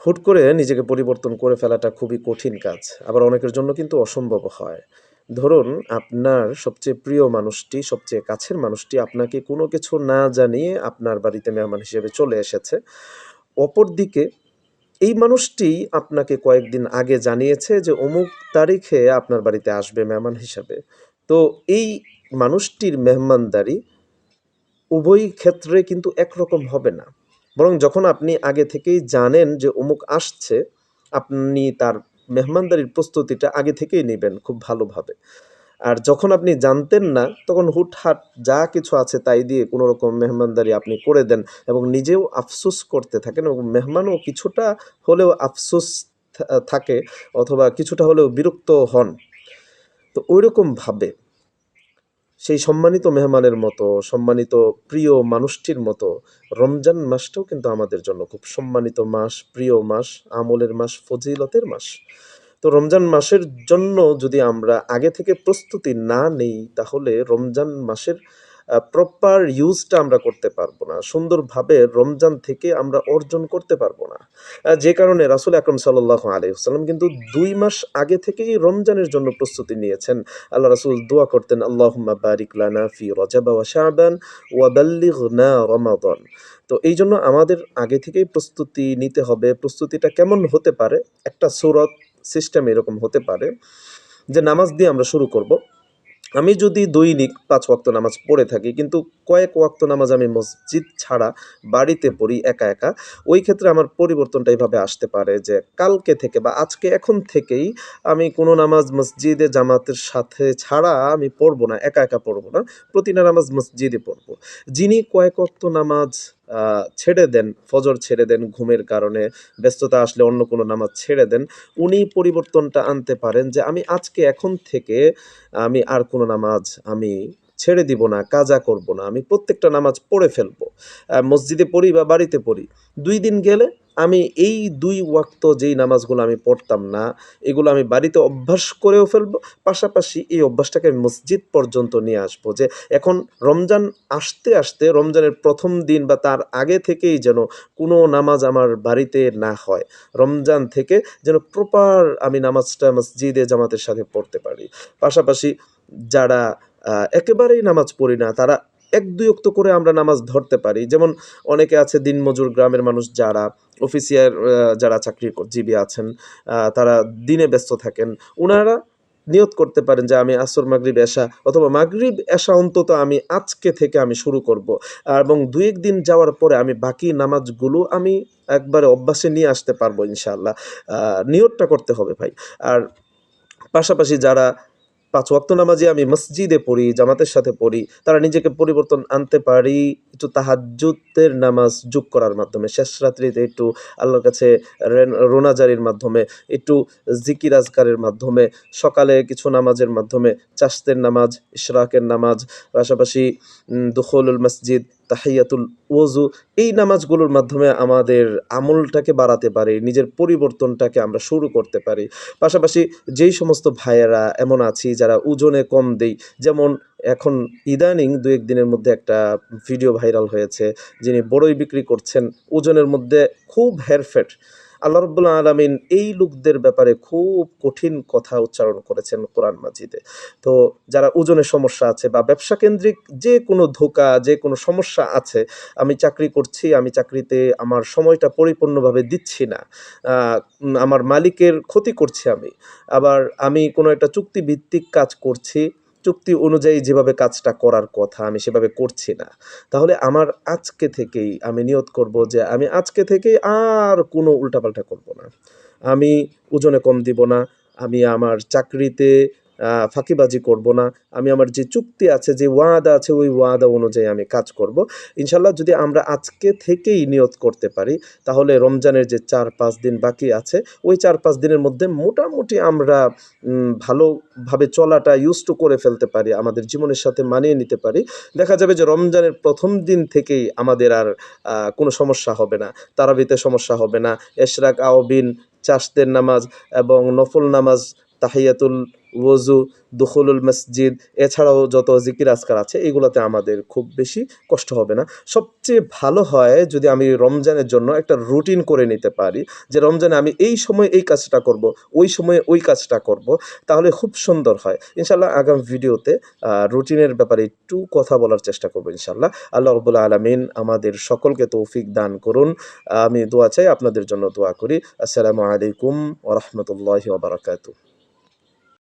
হুট করে নিজেকে পরিবর্তন করে ফেলাটা খুবই কঠিন কাজ। আবার অনেকের জন্য কিন্তু অসম্ভবও হয়। ধরুন আপনার সবচেয়ে প্রিয় মানুষটি, সবচেয়ে কাছের মানুষটি আপনাকে কোনো কিছু না জানিয়ে আপনার বাড়িতে মেহমান হিসেবে চলে এসেছে। অপরদিকে এই মানুষটি আপনাকে কয়েকদিন আগে জানিয়েছে যে অমুক তারিখে আপনার বাড়িতে আসবে মেহমান হিসাবে। তো এই মানুষটির মেহমানদারি উভয় ক্ষেত্রে কিন্তু একরকম হবে না। বরং যখন আপনি আগে থেকেই জানেন যে অমুক আসছে, আপনি তার মেহমানদারির প্রস্তুতিটা আগে থেকেই নিবেন খুব ভালোভাবে। আর যখন আপনি জানতেন না, তখন হুটহাট যা কিছু আছে তাই দিয়ে কোনো রকম মেহমানদারি আপনি করে দেন এবং নিজেও আফসোস করতে থাকেন এবং মেহমানও কিছুটা হলেও আফসোস থাকে অথবা কিছুটা হলেও বিরক্ত হন। তো ঐরকমভাবে সেই সম্মানিত মেহমানের মতো, সম্মানিত প্রিয় মানুষটির মতো রমজান মাসটাও কিন্তু আমাদের জন্য খুব সম্মানিত মাস, প্রিয় মাস, আমলের মাস, ফজিলতের মাস। তো রমজান মাসের জন্য যদি আমরা আগে থেকে প্রস্তুতি না নেই, তাহলে রমজান মাসের প্রপার ইউজটা আমরা করতে পারবো না। সুন্দরভাবে রমজান থেকে আমরা অর্জন করতে পারবো না। যে কারণে রাসূল আকরাম সাল্লাল্লাহু আলাইহি ওয়াসাল্লাম কিন্তু ২ মাস আগে থেকেই রমজানের জন্য প্রস্তুতি নিয়েছেন। আল্লাহ রাসূল দোয়া করতেন, আল্লাহুম্মা বারিক লানা ফি রজব ওয়া শাবান ওয়া বাল্লিগনা রমাদান। তো এইজন্য আমাদের আগে থেকেই প্রস্তুতি নিতে হবে। প্রস্তুতিটা কেমন হতে পারে? একটা সূরত সিস্টেম এরকম হতে পারে যে নামাজ দিয়ে আমরা শুরু করব। আমি যদি দৈনিক ৫ ওয়াক্ত নামাজ পড়ে থাকি, কিন্তু কয়েক ওয়াক্ত নামাজ আমি মসজিদ ছাড়া বাড়িতে পড়ি একা, একা। ওই ক্ষেত্রে আমার পরিবর্তনটা এভাবে আসতে পারে যে কালকে থেকে বা আজকে এখন থেকেই আমি কোনো নামাজ মসজিদে জামাতের সাথে ছাড়া আমি পড়ব না, একা, একা পড়ব না। প্রতিটা নামাজ মসজিদে পড়ব। যিনি কয়েক ওয়াক্ত নামাজ আ ছেড়ে দেন, ফজর ছেড়ে দেন ঘুমের কারণে, ব্যস্ততা আসলে অন্য কোনো নামাজ ছেড়ে দেন, উনি পরিবর্তনটা আনতে পারেন যে আমি আজকে এখন থেকে আমি আর কোনো নামাজ আমি ছেড়ে দিব না, কাজা করব না। আমি প্রত্যেকটা নামাজ পড়ে ফেলবো। মসজিদে পড়ি বা বাড়িতে পড়ি। ২ দিন গেলে আমি এই ২ ওয়াক্ত যেই নামাজগুলো আমি পড়তাম না, এগুলো আমি বাড়িতে অভ্যাস করেও ফেলবো। পাশাপাশি এই অভ্যাসটাকে আমি মসজিদ পর্যন্ত নিয়ে আসবো যে এখন রমজান আসতে, আসতে রমজানের ১ম দিন বা তার আগে থেকেই যেন কোনো নামাজ আমার বাড়িতে না হয়। রমজান থেকে যেন প্রপার আমি নামাজটা মসজিদে জামাতের সাথে পড়তে পারি। পাশাপাশি যারা একেবারেই নামাজ পড়ি না, তারা ১-২ ওয়াক্ত করে আমরা নামাজ ধরতে পারি। যেমন অনেকে আছে দিনমজুর গ্রামের মানুষ যারা অফিসিয়াল যারা চাকরিজীবী আছেন, তারা দিনে ব্যস্ত থাকেন। উনারা নিয়ত করতে পারেন যে আমি আসর, মাগরিব, এশা অথবা মাগরিব, এশা অন্তত আমি আজকে থেকে আমি শুরু করব। এবং ২-১ দিন যাওয়ার পরে আমি বাকি নামাজগুলো আমি একবারে অভ্যাসে নিয়ে আসতে পারবো ইনশাআল্লাহ। আ নিয়তটা করতে হবে ভাই। আর পাশাপাশি যারা ৫ ওয়াক্ত নামাজই আমি মসজিদে পড়ি, জামাতের সাথে পড়ি, তারা নিজেকে পরিবর্তন আনতে পারি একটু তাহাজ্জুদের নামাজ যোগ করার মাধ্যমে। শেষ রাত্রিতে একটু আল্লাহর কাছে রোনাজারির মাধ্যমে, একটু জিকির আজকারের মাধ্যমে, সকালে কিছু নামাজের মাধ্যমে, চাশতের নামাজ, ইশরাকের নামাজ, পাশাপাশি দুখুলুল মসজিদ, তাহিয়াতুল ওযু, এই নামাজগুলোর মাধ্যমে আমাদের আমলটাকে বাড়াতে পারি, নিজের পরিবর্তনটাকে আমরা শুরু করতে পারি। পাশাপাশি যেই সমস্ত ভাইয়েরা এমন আছি যারা ওজনে কম দেই, যেমন এখন ইদানিং ২-১ দিনের মধ্যে একটা ভিডিও ভাইরাল হয়েছে, যিনি বড়ই বিক্রি করছেন, ওজনের মধ্যে খুব হেরফের। আল্লাহ রাব্বুল আলামিন এই লোকদের ব্যাপারে খুব কঠিন কথা উচ্চারণ করেছেন কোরআন মাজিদে। তো যারা ওজনের সমস্যা আছে বা ব্যবসা কেন্দ্রিক যে কোনো ধোঁকা, যে কোনো সমস্যা আছে, আমি চাকরি করছি, আমি চাকরিতে আমার সময়টা পরিপূর্ণভাবে দিচ্ছি না। আ আমার মালিকের ক্ষতি করছি আমি। আবার আমি কোনো একটা চুক্তিভিত্তিক কাজ করছি, চুক্তি অনুযায়ী যেভাবে কাজটা করার কথা আমি সেভাবে করছি না। তাহলে আমার আজকে থেকেই আমি নিয়ত করব যে আমি আজকে থেকেই আর কোনো উল্টাপাল্টা করব না। আমি ওজনে কম দিব না। আমি আমার চাকরিতে ফাঁকিবাজি করব না। আমি আমার যে চুক্তি আছে, যে ওয়াদা আছে, ওই ওয়াদা অনুযায়ী আমি কাজ করব। ইনশাআল্লাহ যদি আমরা আজকে থেকেই নিয়ত করতে পারি, তাহলে রমজানের যে ৪-৫ দিন বাকি আছে, ওই ৪-৫ দিনের মধ্যে মোটামুটি আমরা ভালোভাবে চলাটা used to করে ফেলতে পারি। আমাদের জীবনের সাথে মানিয়ে নিতে পারি। দেখা যাবে যে রমজানের ১ম দিন থেকেই আমাদের আর কোনো সমস্যা হবে না। তারাবিতে সমস্যা হবে না। এশরাক, আওবিন, চাশতের নামাজ এবং নফল নামাজ, তাহিয়াতুল ওযু, দুখুলুল মসজিদ এছাড়াও যত জিকির আজকার আছে এগুলোতে আমাদের খুব বেশি কষ্ট হবে না। সবচেয়ে ভালো হয় যদি আমি রমজানের জন্য একটা রুটিন করে নিতে পারি যে রমজানে আমি এই সময় এই কাজটা করব, ওই সময়ে ওই কাজটা করব। তাহলে খুব সুন্দর হয়। ইনশাআল্লাহ আগামী ভিডিওতে রুটিনের ব্যাপারে একটু কথা বলার চেষ্টা করব ইনশাআল্লাহ। আল্লাহ রাব্বুল আলামিন আমাদের সকলকে তৌফিক দান করুন। আমি দোয়া চাই, আপনাদের জন্য দোয়া করি। আসসালামু আলাইকুম ওয়া রাহমাতুল্লাহি ওয়া বারাকাতুহু।